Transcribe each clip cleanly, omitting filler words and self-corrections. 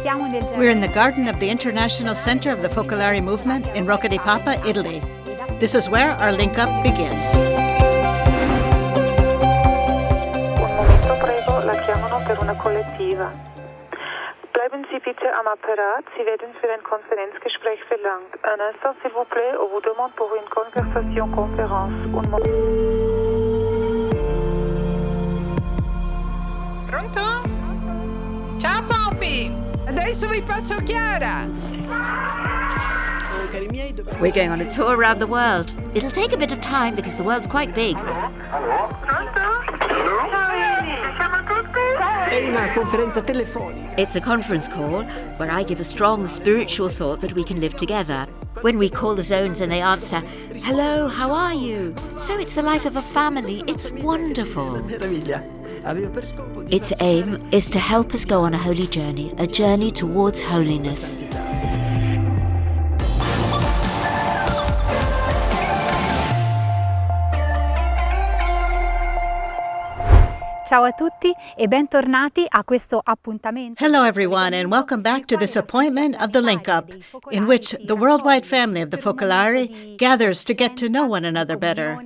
We're in the garden of the International Center of the Focolare movement in Rocca di Papa, Italy. This is where our linkup begins. Un momento prego, la chiamano per una collettiva. Bleiben Sie bitte am Apparat, Sie werden für ein Konferenzgespräch verlangt. Un instant s'il vous plaît, on vous demande pour une conversation conférence. Un moment. Pronto? Ciao Poppy! Adesso vi passo Chiara! We're going on a tour around the world. It'll take a bit of time because the world's quite big. È una conferenza telefonica. It's a conference call where I give a strong spiritual thought that we can live together. When we call the zones and they answer, "Hello, how are you?" So it's the life of a family. It's wonderful. Meraviglia. Its aim is to help us go on a holy journey, a journey towards holiness. Ciao a tutti e bentornati a questo appuntamento. Hello, everyone, and welcome back to this appointment of the Linkup, in which the worldwide family of the Focolare gathers to get to know one another better,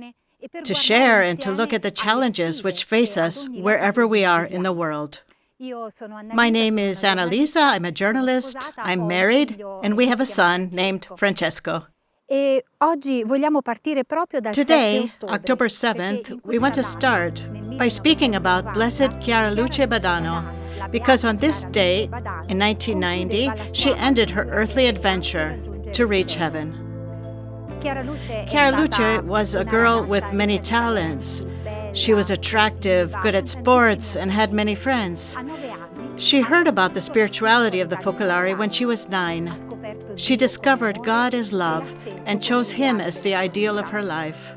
to share and to look at the challenges which face us wherever we are in the world. My name is Annalisa, I'm a journalist, I'm married, and we have a son named Francesco. E oggi vogliamo partire proprio dal Today, 7 October 7th, we want to start by speaking about Blessed Chiara Luce Badano, because on this day, in 1990, she ended her earthly adventure to reach heaven. Chiara Luce was a girl with many talents. She was attractive, good at sports, and had many friends. She heard about the spirituality of the Focolare when she was 9. She discovered God as love and chose Him as the ideal of her life.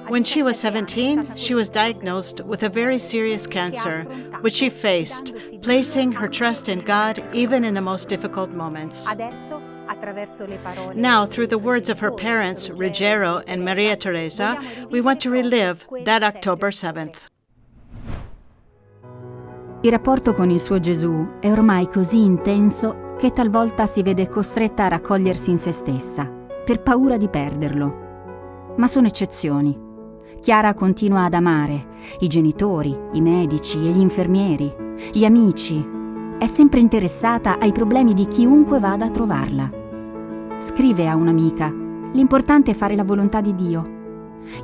When she was 17, she was diagnosed with a very serious cancer, which she faced, placing her trust in God even in the most difficult moments. Now, through the words of her parents, Ruggero and Maria Teresa, we want to relive that October 7th. Il rapporto con il suo Gesù è ormai così intenso che talvolta si vede costretta a raccogliersi in se stessa, per paura di perderlo. Ma sono eccezioni. Chiara continua ad amare i genitori, i medici e gli infermieri, gli amici. È sempre interessata ai problemi di chiunque vada a trovarla. Scrive a un'amica: l'importante è fare la volontà di Dio.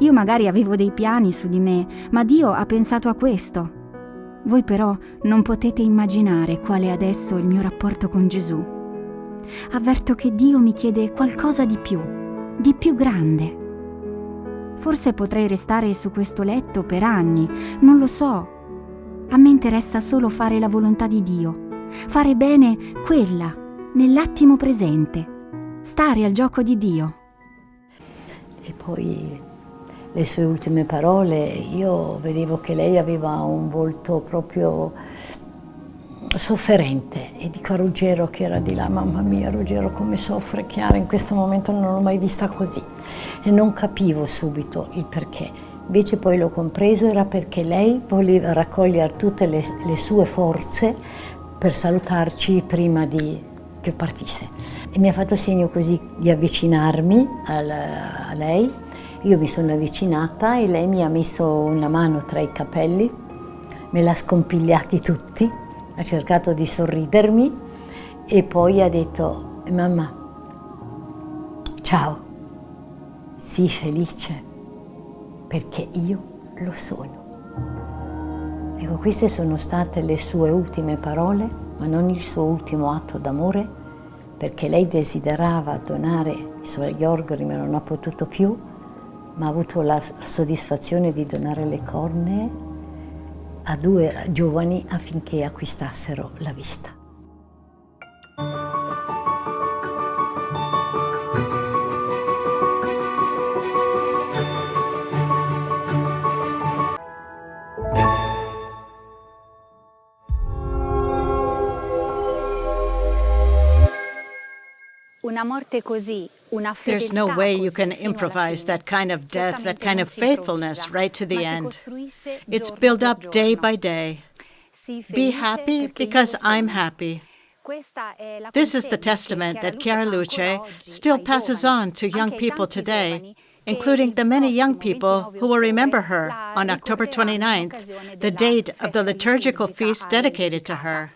Io magari avevo dei piani su di me, ma Dio ha pensato a questo. Voi però non potete immaginare qual è adesso il mio rapporto con Gesù. Avverto che Dio mi chiede qualcosa di più grande. Forse potrei restare su questo letto per anni, non lo so. A me interessa solo fare la volontà di Dio, fare bene quella, nell'attimo presente, stare al gioco di Dio. E poi le sue ultime parole, io vedevo che lei aveva un volto proprio sofferente e dico a Ruggero che era di là: mamma mia, Ruggero come soffre Chiara, in questo momento non l'ho mai vista così, e non capivo subito il perché. Invece poi l'ho compreso, era perché lei voleva raccogliere tutte le sue forze per salutarci prima che partisse, e mi ha fatto segno così di avvicinarmi a lei. Io mi sono avvicinata e lei mi ha messo una mano tra i capelli, me l'ha scompigliati tutti, ha cercato di sorridermi e poi ha detto: mamma, ciao, sii felice, perché io lo sono. Ecco, queste sono state le sue ultime parole, ma non il suo ultimo atto d'amore, perché lei desiderava donare i suoi organi ma non ha potuto più, ma ha avuto la soddisfazione di donare le cornee a 2 giovani affinché acquistassero la vista. Una morte così, una There's fedeltà no way you così can fino alla improvise fine. that kind of death, that kind of Certamente non si faithfulness improvvisa, right to the ma si end. costruisce It's giorno built per up day giorno. by day. Sii Be felice happy perché io because lo sono. I'm happy. This is the testament that Chiara Luce still passes on to young people today, including the many young people who will remember her on October 29th, the date of the liturgical feast dedicated to her.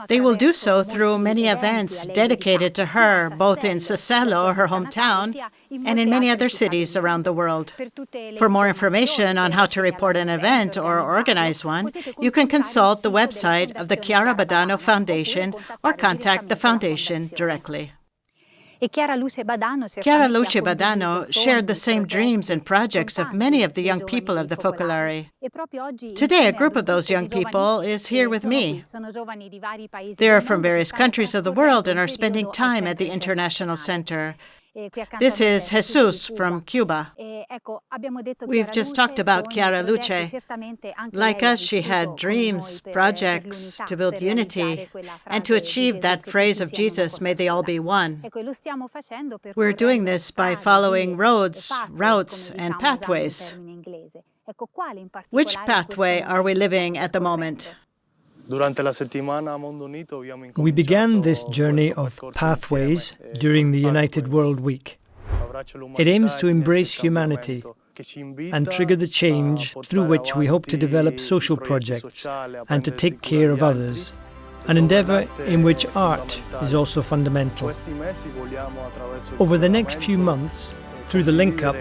They will do so through many events dedicated to her, both in Sassello, her hometown, and in many other cities around the world. For more information on how to report an event or organize one, you can consult the website of the Chiara Badano Foundation or contact the foundation directly. Chiara Luce Badano shared the same dreams and projects of many of the young people of the Focolare. Today, a group of those young people is here with me. They are from various countries of the world and are spending time at the International Center. This is Jesús from Cuba. We've just talked about Chiara Luce. Like us, she had dreams, projects to build unity and to achieve that phrase of Jesus, may they all be one. We're doing this by following roads, routes, and pathways. Which pathway are we living at the moment? We began this journey of pathways during the United World Week. It aims to embrace humanity and trigger the change through which we hope to develop social projects and to take care of others, an endeavor in which art is also fundamental. Over the next few months, through the linkup,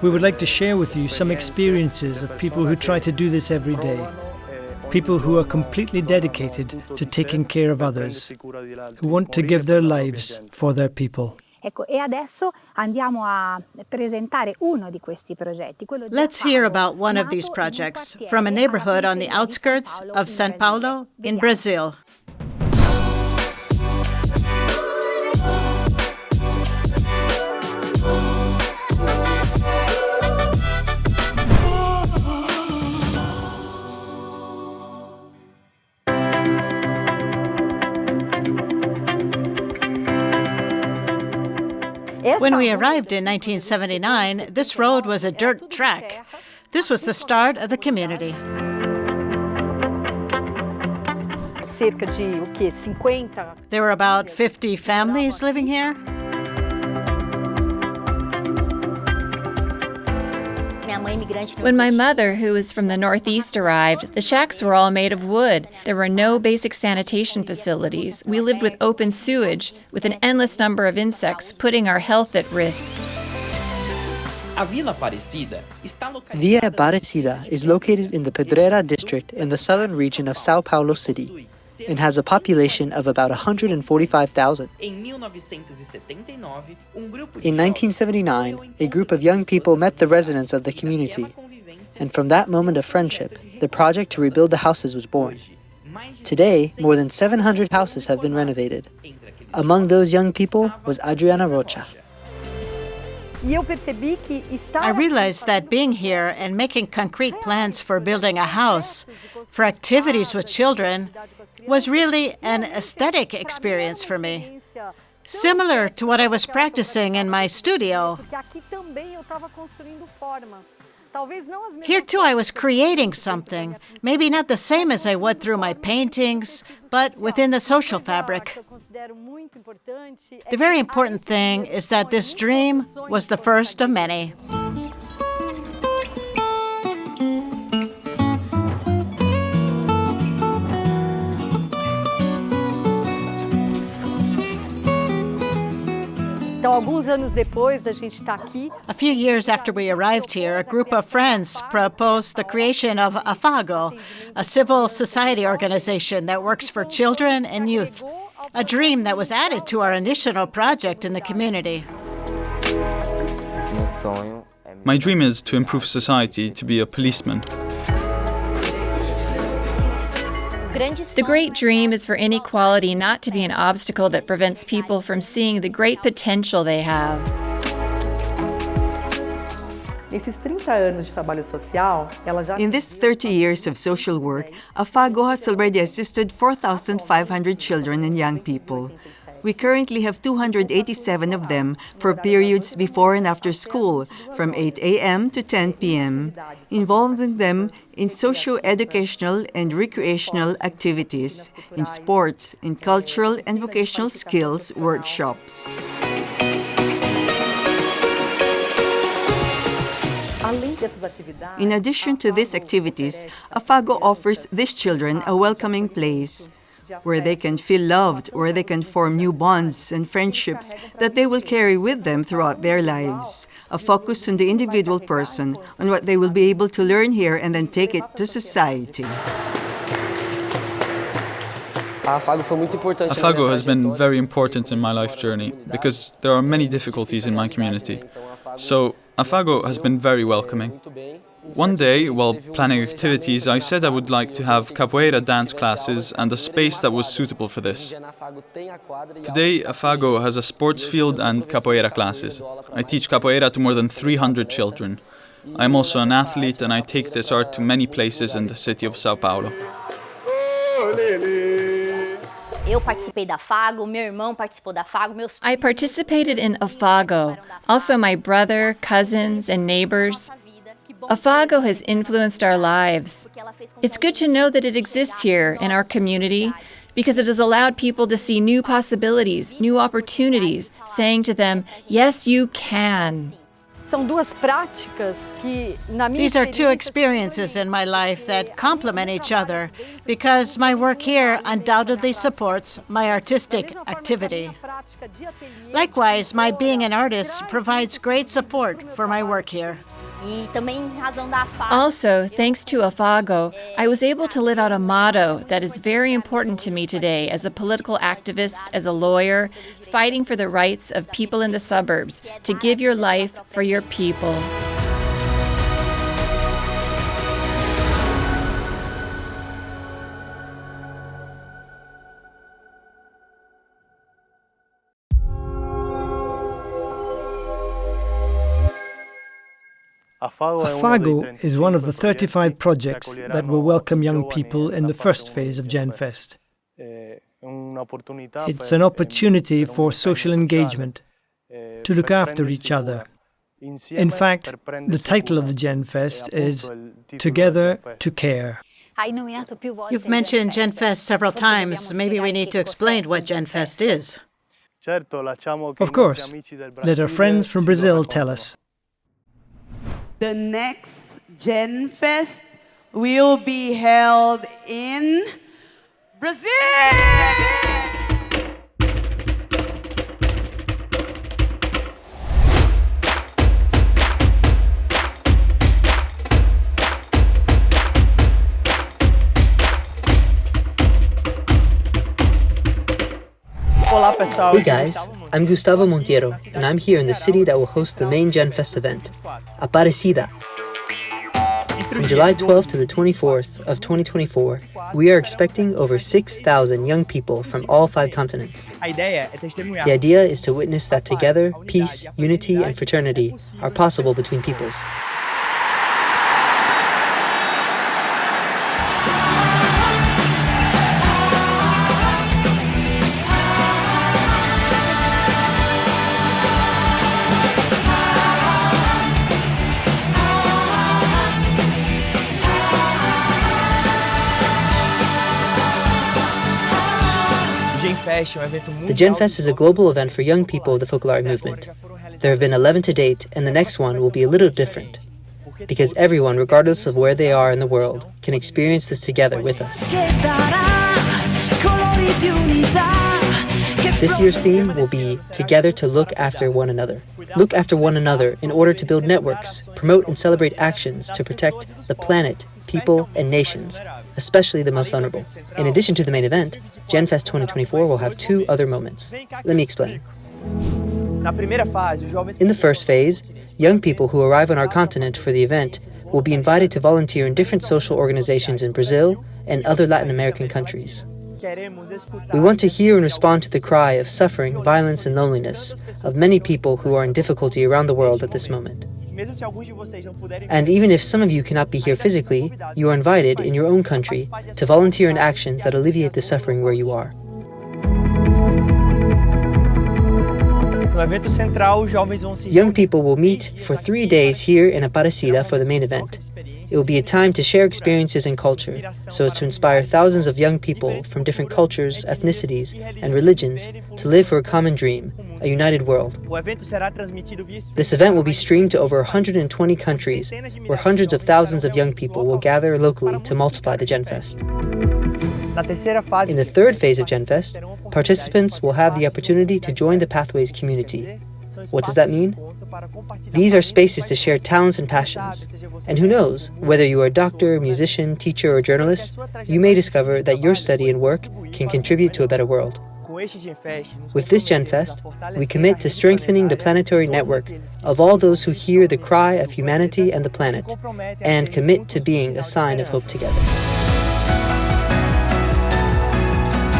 we would like to share with you some experiences of people who try to do this every day. People who are completely dedicated to taking care of others, who want to give their lives for their people. Let's hear about one of these projects from a neighborhood on the outskirts of São Paulo in Brazil. When we arrived in 1979, this road was a dirt track. This was the start of the community. There were about 50 families living here. When my mother, who was from the Northeast, arrived, the shacks were all made of wood. There were no basic sanitation facilities. We lived with open sewage, with an endless number of insects, putting our health at risk. Via Aparecida is located in the Pedreira district in the southern region of São Paulo City and has a population of about 145,000. In 1979, a group of young people met the residents of the community, and from that moment of friendship, the project to rebuild the houses was born. Today, more than 700 houses have been renovated. Among those young people was Adriana Rocha. I realized that being here and making concrete plans for building a house, for activities with children, was really an aesthetic experience for me, similar to what I was practicing in my studio. Here too I was creating something, maybe not the same as I would through my paintings, but within the social fabric. The very important thing is that this dream was the first of many. A few years after we arrived here, a group of friends proposed the creation of Afago, a civil society organization that works for children and youth, a dream that was added to our initial project in the community. My dream is to improve society, to be a policeman. The great dream is for inequality not to be an obstacle that prevents people from seeing the great potential they have. In this 30 years of social work, Afago has already assisted 4,500 children and young people. We currently have 287 of them for periods before and after school, from 8 a.m. to 10 p.m., involving them in socio-educational and recreational activities, in sports, in cultural and vocational skills workshops. In addition to these activities, Afago offers these children a welcoming place where they can feel loved, where they can form new bonds and friendships that they will carry with them throughout their lives. A focus on the individual person, on what they will be able to learn here and then take it to society. Afago has been very important in my life journey because there are many difficulties in my community. So Afago has been very welcoming. One day, while planning activities, I said I would like to have capoeira dance classes and a space that was suitable for this. Today, Afago has a sports field and capoeira classes. I teach capoeira to more than 300 children. I am also an athlete and I take this art to many places in the city of Sao Paulo. I participated in Afago, also my brother, cousins, and neighbors. Afago has influenced our lives. It's good to know that it exists here in our community because it has allowed people to see new possibilities, new opportunities, saying to them, yes, you can. These are two experiences in my life that complement each other because my work here undoubtedly supports my artistic activity. Likewise, my being an artist provides great support for my work here. Also, thanks to Afago, I was able to live out a motto that is very important to me today as a political activist, as a lawyer, fighting for the rights of people in the suburbs, to give your life for your people. Afago is one of the 35 projects that will welcome young people in the first phase of Genfest. It's an opportunity for social engagement, to look after each other. In fact, the title of the Genfest is Together to Care. You've mentioned Genfest several times. Maybe we need to explain what Genfest is. Of course. Let our friends from Brazil tell us. The next Genfest will be held in Brazil! Hey guys, I'm Gustavo Monteiro, and I'm here in the city that will host the main Genfest event, Aparecida. From July 12th to the 24th of 2024, we are expecting over 6,000 young people from all 5 continents. The idea is to witness that together, peace, unity, and fraternity are possible between peoples. The Genfest is a global event for young people of the Focolare movement. There have been 11 to date, and the next one will be a little different, because everyone, regardless of where they are in the world, can experience this together with us. This year's theme will be Together to Look After One Another. Look after one another in order to build networks, promote and celebrate actions to protect the planet, people, and nations, especially the most vulnerable. In addition to the main event, Genfest 2024 will have 2 other moments. Let me explain. In the first phase, young people who arrive on our continent for the event will be invited to volunteer in different social organizations in Brazil and other Latin American countries. We want to hear and respond to the cry of suffering, violence, and loneliness of many people who are in difficulty around the world at this moment. And even if some of you cannot be here physically, you are invited in your own country to volunteer in actions that alleviate the suffering where you are. Young people will meet for 3 days here in Aparecida for the main event. It will be a time to share experiences and culture, so as to inspire thousands of young people from different cultures, ethnicities, and religions to live for a common dream, a united world. This event will be streamed to over 120 countries, where hundreds of thousands of young people will gather locally to multiply the Genfest. In the third phase of Genfest, participants will have the opportunity to join the Pathways community. What does that mean? These are spaces to share talents and passions. And who knows, whether you are a doctor, musician, teacher, or journalist, you may discover that your study and work can contribute to a better world. With this Genfest, we commit to strengthening the planetary network of all those who hear the cry of humanity and the planet, and commit to being a sign of hope together.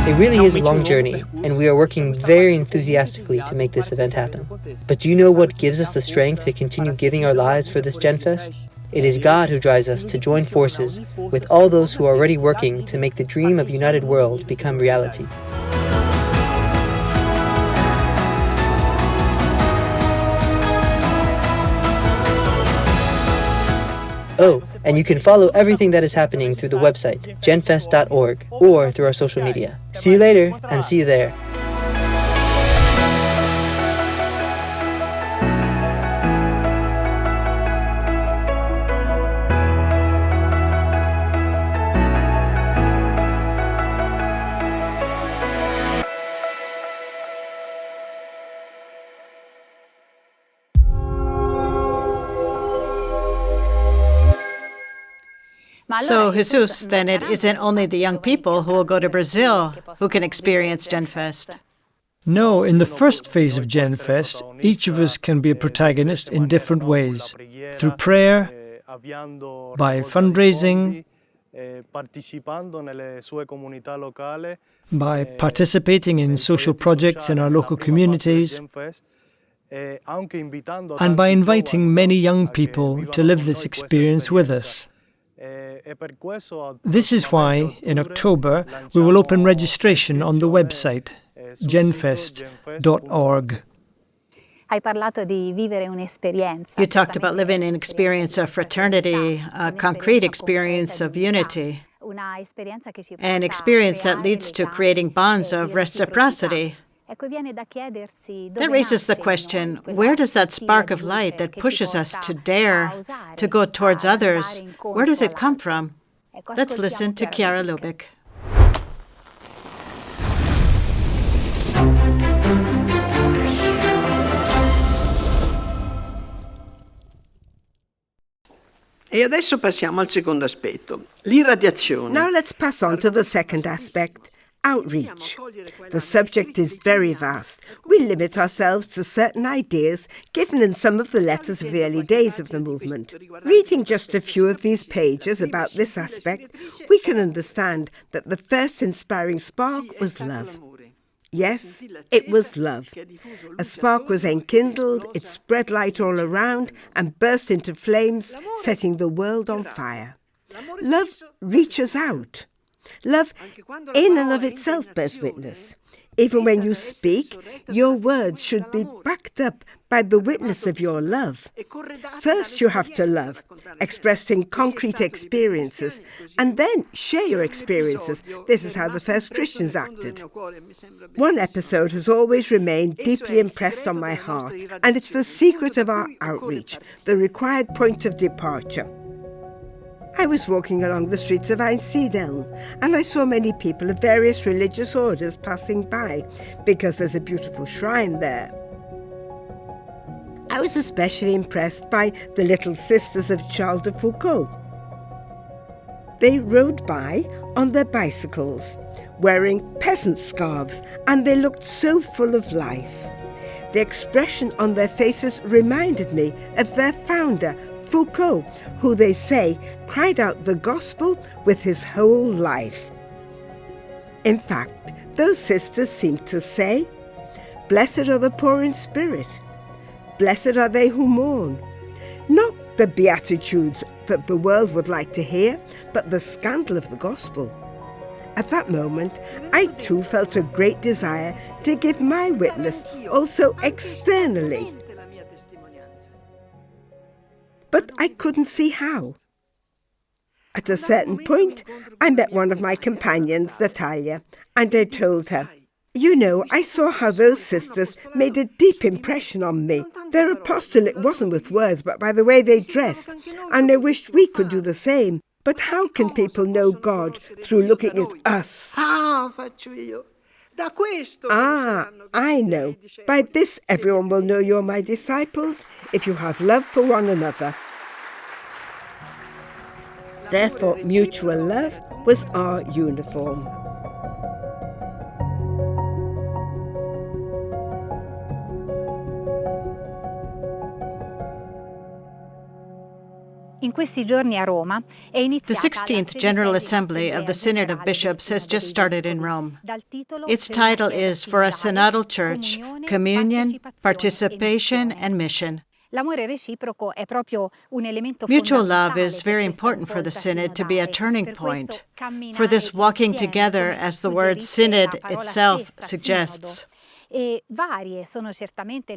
It really is a long journey, and we are working very enthusiastically to make this event happen. But do you know what gives us the strength to continue giving our lives for this Genfest? It is God who drives us to join forces with all those who are already working to make the dream of a united world become reality. Oh, and you can follow everything that is happening through the website, genfest.org, or through our social media. See you later, and see you there. So, Jesus, then it isn't only the young people who will go to Brazil who can experience Genfest. No, in the first phase of Genfest, each of us can be a protagonist in different ways. Through prayer, by fundraising, by participating in social projects in our local communities, and by inviting many young people to live this experience with us. This is why, in October, we will open registration on the website, genfest.org. You talked about living an experience of fraternity, a concrete experience of unity, an experience that leads to creating bonds of reciprocity. That raises the question, where does that spark of light that pushes us to dare, to go towards others, where does it come from? Let's listen to Chiara Lubich. E adesso passiamo al secondo aspetto, l'irradiazione. Now let's pass on to the second aspect. Outreach. The subject is very vast. We limit ourselves to certain ideas given in some of the letters of the early days of the movement. Reading just a few of these pages about this aspect, we can understand that the first inspiring spark was love. Yes, it was love. A spark was enkindled, it spread light all around and burst into flames, setting the world on fire. Love reaches out. Love in and of itself bears witness. Even when you speak, your words should be backed up by the witness of your love. First you have to love, expressed in concrete experiences, and then share your experiences. This is how the first Christians acted. One episode has always remained deeply impressed on my heart, and it's the secret of our outreach, the required point of departure. I was walking along the streets of Einsiedeln, and I saw many people of various religious orders passing by, because there's a beautiful shrine there. I was especially impressed by the Little Sisters of Charles de Foucault. They rode by on their bicycles, wearing peasant scarves, and they looked so full of life. The expression on their faces reminded me of their founder, Foucault, who they say cried out the gospel with his whole life. In fact, those sisters seemed to say, "Blessed are the poor in spirit. Blessed are they who mourn." Not the beatitudes that the world would like to hear, but the scandal of the gospel. At that moment, I too felt a great desire to give my witness also externally. But I couldn't see how. At a certain point, I met one of my companions, Natalia, and I told her, "You know, I saw how those sisters made a deep impression on me. Their apostolate wasn't with words, but by the way they dressed, and I wished we could do the same. But how can people know God through looking at us?" Ah, I know. By this everyone will know you're my disciples, if you have love for one another. Therefore, mutual love was our uniform. The 16th General Assembly of the Synod of Bishops has just started in Rome. Its title is For a Synodal Church, Communion, Participation and Mission. Mutual love is very important for the Synod to be a turning point, for this walking together, as the word synod itself suggests.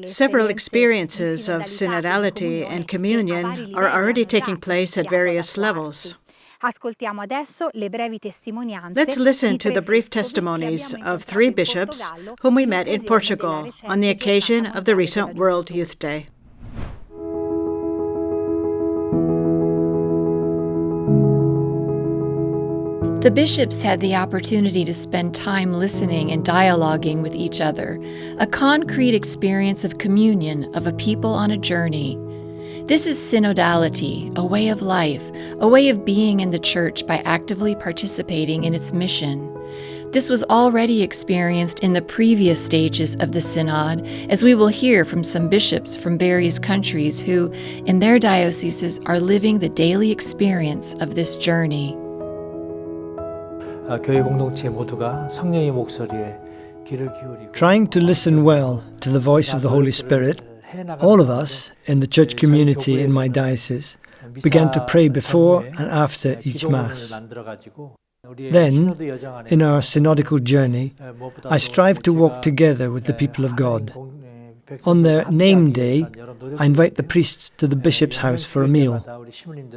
Several experiences of synodality and communion are already taking place at various levels. Let's listen to the brief testimonies of 3 bishops whom we met in Portugal on the occasion of the recent World Youth Day. The bishops had the opportunity to spend time listening and dialoguing with each other, a concrete experience of communion of a people on a journey. This is synodality, a way of life, a way of being in the church by actively participating in its mission. This was already experienced in the previous stages of the synod, as we will hear from some bishops from various countries who, in their dioceses, are living the daily experience of this journey. Trying to listen well to the voice of the Holy Spirit, all of us in the church community in my diocese began to pray before and after each Mass. Then, in our synodical journey, I strive to walk together with the people of God. On their name day, I invite the priests to the bishop's house for a meal.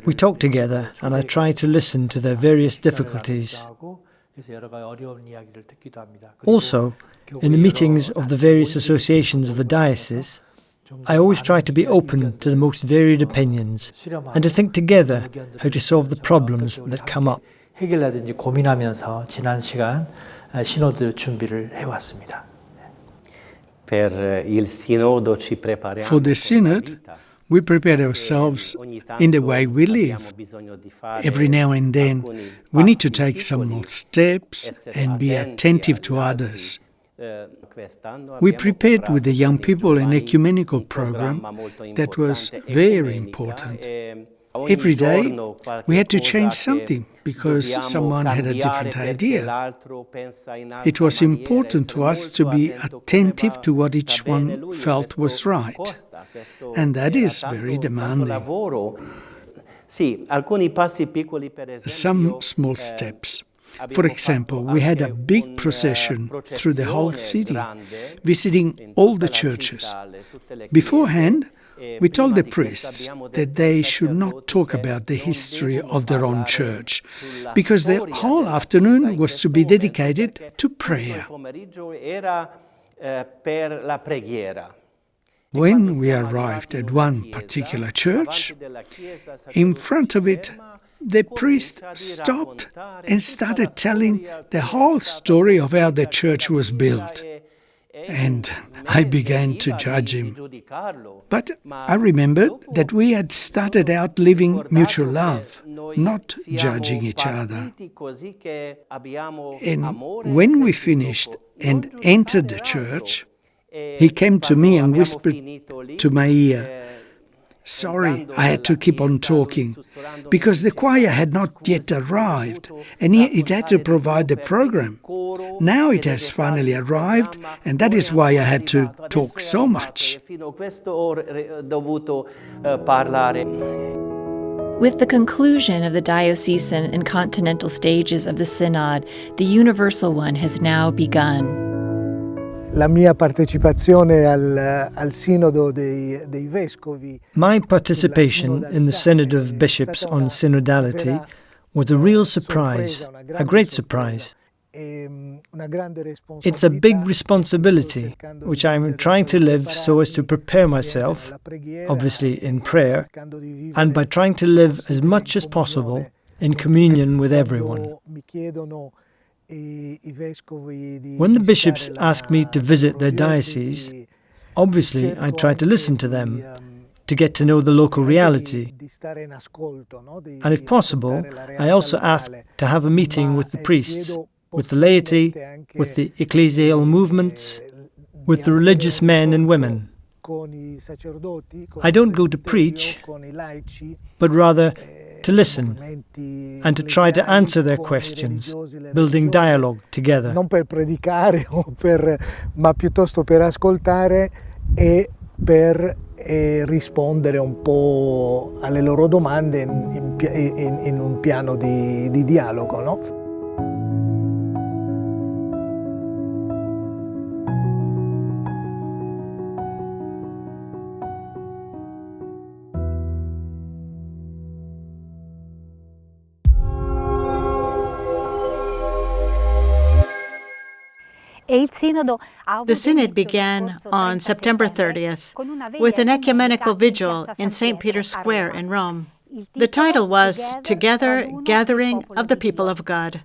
We talk together and I try to listen to their various difficulties. Also, in the meetings of the various associations of the diocese, I always try to be open to the most varied opinions and to think together how to solve the problems that come up. For the Synod, we prepare ourselves in the way we live. Every now and then, we need to take some more steps and be attentive to others. We prepared with the young people an ecumenical program that was very important. Every day, we had to change something because someone had a different idea. It was important to us to be attentive to what each one felt was right, and that is very demanding. Some small steps. For example, we had a big procession through the whole city, visiting all the churches. Beforehand, we told the priests that they should not talk about the history of their own church, because the whole afternoon was to be dedicated to prayer. When we arrived at one particular church, in front of it, the priest stopped and started telling the whole story of how the church was built. And I began to judge him. But I remembered that we had started out living mutual love, not judging each other. And when we finished and entered the church, he came to me and whispered to my ear, "Sorry, I had to keep on talking, because the choir had not yet arrived, and it had to provide the program. Now it has finally arrived, and that is why I had to talk so much." With the conclusion of the diocesan and continental stages of the Synod, the universal one has now begun. La mia partecipazione al Sinodo dei Vescovi. My participation in the Synod of Bishops on Synodality was a real surprise, a great surprise. It's a big responsibility, which I'm trying to live so as to prepare myself, obviously in prayer, and by trying to live as much as possible in communion with everyone. When the bishops ask me to visit their diocese, obviously I try to listen to them, to get to know the local reality. And if possible, I also ask to have a meeting with the priests, with the laity, with the ecclesial movements, with the religious men and women. I don't go to preach, but rather to listen and to try to answer their questions, building dialogue together. Non per predicare, ma piuttosto per ascoltare e per rispondere un po' alle loro domande in un piano di dialogo, no? The Synod began on September 30th with an ecumenical vigil in St. Peter's Square in Rome. The title was Together, Gathering of the People of God.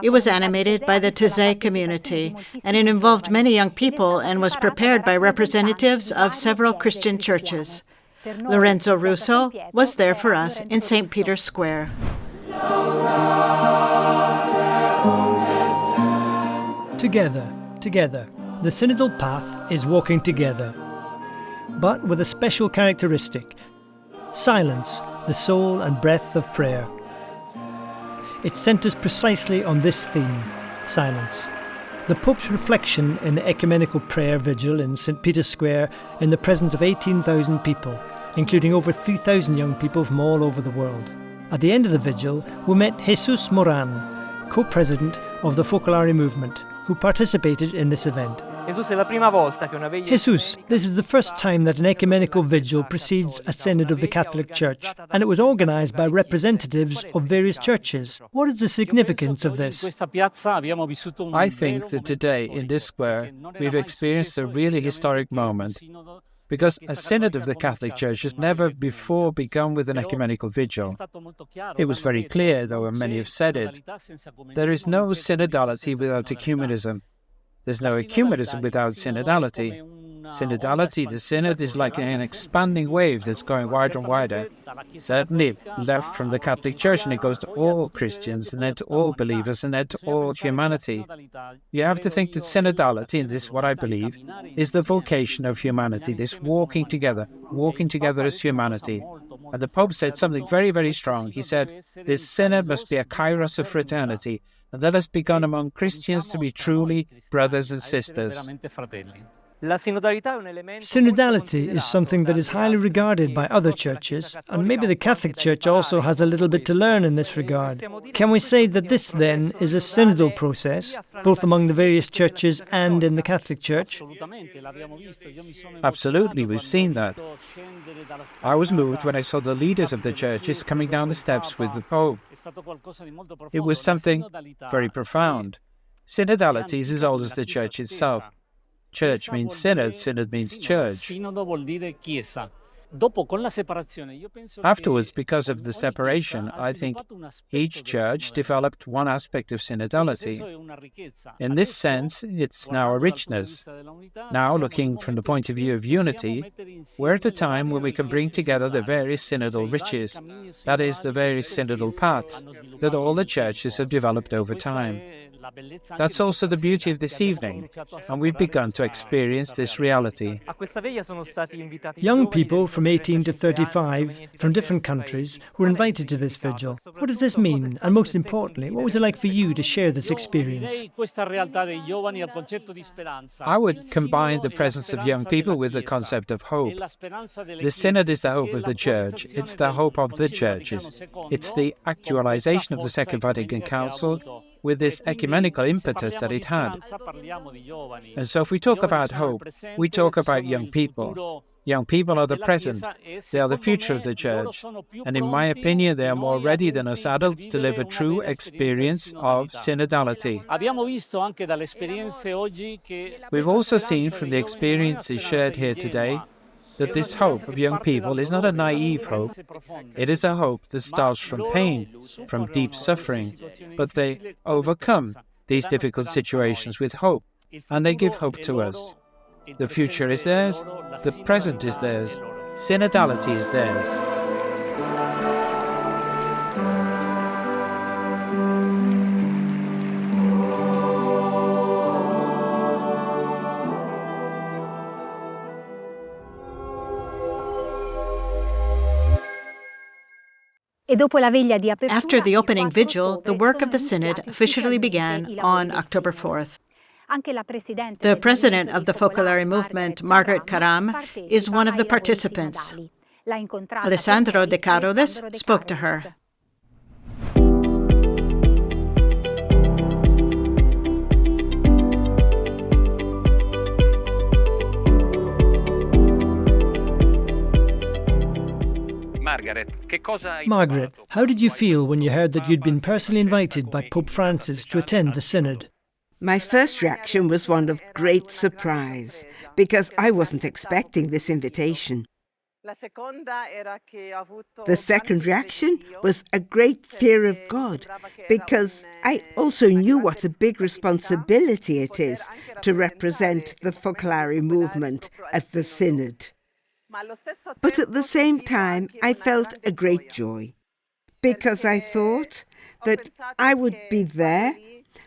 It was animated by the Taizé community, and it involved many young people and was prepared by representatives of several Christian churches. Lorenzo Russo was there for us in St. Peter's Square. Together. The synodal path is walking together, but with a special characteristic: silence, the soul and breath of prayer. It centers precisely on this theme, silence. The Pope's reflection in the ecumenical prayer vigil in St. Peter's Square in the presence of 18,000 people, including over 3,000 young people from all over the world. At the end of the vigil, we met Jesús Morán, co-president of the Focolare movement, who participated in this event. Jesus, this is the first time that an ecumenical vigil precedes a synod of the Catholic Church, and it was organized by representatives of various churches. What is the significance of this? I think that today, in this square, we've experienced a really historic moment, because a synod of the Catholic Church has never before begun with an ecumenical vigil. It was very clear, though many have said it, there is no synodality without ecumenism. There's no ecumenism without synodality. Synodality, the synod, is like an expanding wave that's going wider and wider. Certainly left from the Catholic Church, and it goes to all Christians, and then to all believers, and then to all humanity. You have to think that synodality, and this is what I believe, is the vocation of humanity, this walking together as humanity. And the Pope said something very, very strong. He said, this synod must be a kairos of fraternity, and that has begun among Christians to be truly brothers and sisters. Synodality is something that is highly regarded by other churches, and maybe the Catholic Church also has a little bit to learn in this regard. Can we say that this, then, is a synodal process, both among the various churches and in the Catholic Church? Absolutely, we've seen that. I was moved when I saw the leaders of the churches coming down the steps with the Pope. It was something very profound. Synodality is as old as the Church itself. Church means synod, synod means church. Afterwards, because of the separation, I think each church developed one aspect of synodality. In this sense, it's now a richness. Now, looking from the point of view of unity, we're at a time when we can bring together the various synodal riches, that is, the various synodal paths that all the churches have developed over time. That's also the beauty of this evening, and we've begun to experience this reality. Young people from from 18 to 35 from different countries who were invited to this vigil. What does this mean? And most importantly, what was it like for you to share this experience? I would combine the presence of young people with the concept of hope. The Synod is the hope of the Church. It's the hope of the churches. It's the actualization of the Second Vatican Council with this ecumenical impetus that it had. And so if we talk about hope, we talk about young people. Young people are the present. They are the future of the Church. And in my opinion, they are more ready than us adults to live a true experience of synodality. We've also seen from the experiences shared here today that this hope of young people is not a naive hope. It is a hope that starts from pain, from deep suffering, but they overcome these difficult situations with hope, and they give hope to us. The future is theirs, the present is theirs, synodality is theirs. After the opening vigil, the work of the Synod officially began on October 4th. The president of the Focolare movement, Margaret Karram, is one of the participants. Alessandro De Carolis spoke to her. Margaret, how did you feel when you heard that you'd been personally invited by Pope Francis to attend the Synod? My first reaction was one of great surprise, because I wasn't expecting this invitation. The second reaction was a great fear of God, because I also knew what a big responsibility it is to represent the Focolare movement at the Synod. But at the same time, I felt a great joy, because I thought that I would be there,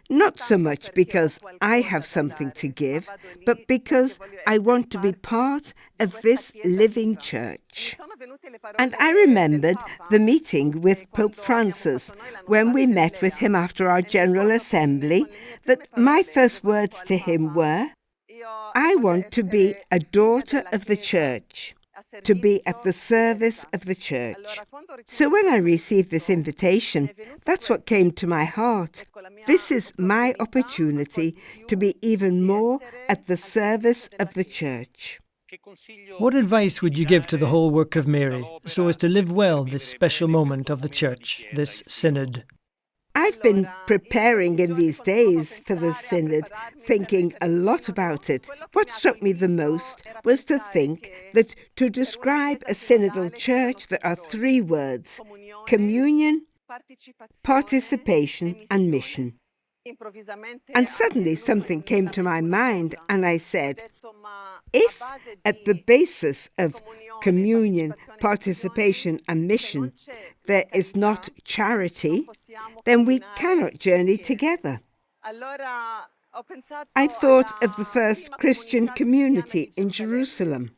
not so much because I have something to give, but because I want to be part of this living church. And I remembered the meeting with Pope Francis when we met with him after our General Assembly, that my first words to him were, I want to be a daughter of the Church, to be at the service of the Church. So when I received this invitation, that's what came to my heart. This is my opportunity to be even more at the service of the Church. What advice would you give to the whole work of Mary so as to live well this special moment of the Church, this Synod? I've been preparing in these days for the Synod, thinking a lot about it. What struck me the most was to think that to describe a synodal church, there are three words: communion, participation, and mission. And suddenly something came to my mind, and I said, if at the basis of communion, participation, and mission there is not charity, then we cannot journey together. I thought of the first Christian community in Jerusalem.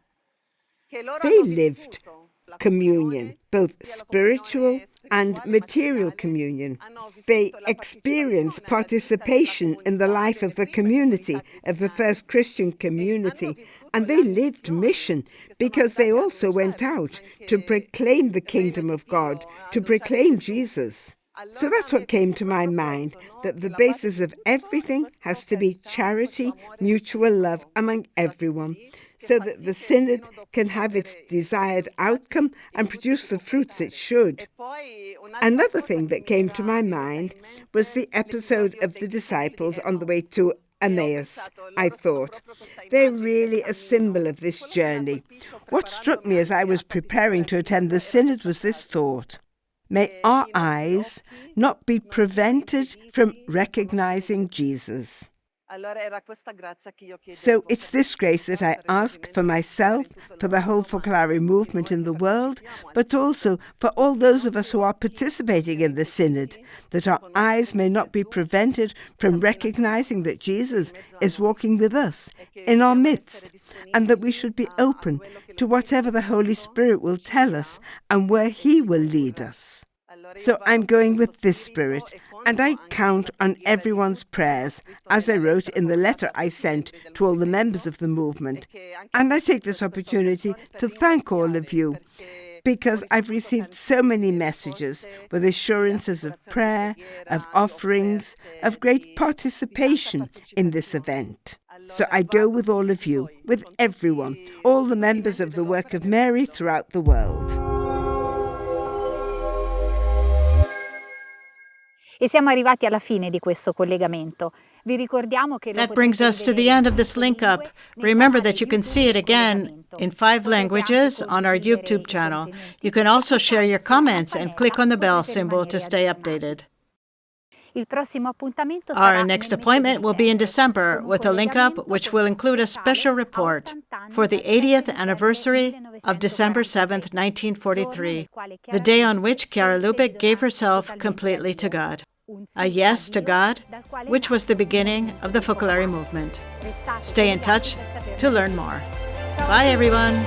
They lived communion, both spiritual and material communion. They experienced participation in the life of the community, of the first Christian community, and they lived mission because they also went out to proclaim the kingdom of God, to proclaim Jesus. So that's what came to my mind, that the basis of everything has to be charity, mutual love among everyone, so that the Synod can have its desired outcome and produce the fruits it should. Another thing that came to my mind was the episode of the disciples on the way to Emmaus. I thought, they're really a symbol of this journey. What struck me as I was preparing to attend the Synod was this thought: may our eyes not be prevented from recognizing Jesus. So it's this grace that I ask for myself, for the whole Focolare movement in the world, but also for all those of us who are participating in the Synod, that our eyes may not be prevented from recognizing that Jesus is walking with us, in our midst, and that we should be open to whatever the Holy Spirit will tell us and where He will lead us. So I'm going with this spirit, and I count on everyone's prayers, as I wrote in the letter I sent to all the members of the movement. And I take this opportunity to thank all of you, because I've received so many messages with assurances of prayer, of offerings, of great participation in this event. So I go with all of you, with everyone, all the members of the Work of Mary throughout the world. E siamo arrivati alla fine di questo collegamento. Vi ricordiamo che That brings us to the end of this link up. Remember that you can see it again in 5 languages on our YouTube channel. You can also share your comments and click on the bell symbol to stay updated. Our next appointment will be in December with a link up which will include a special report for the 80th anniversary of December 7th, 1943, the day on which Chiara Lubich gave herself completely to God. A yes to God, which was the beginning of the Focolare movement. Stay in touch to learn more. Bye, everyone.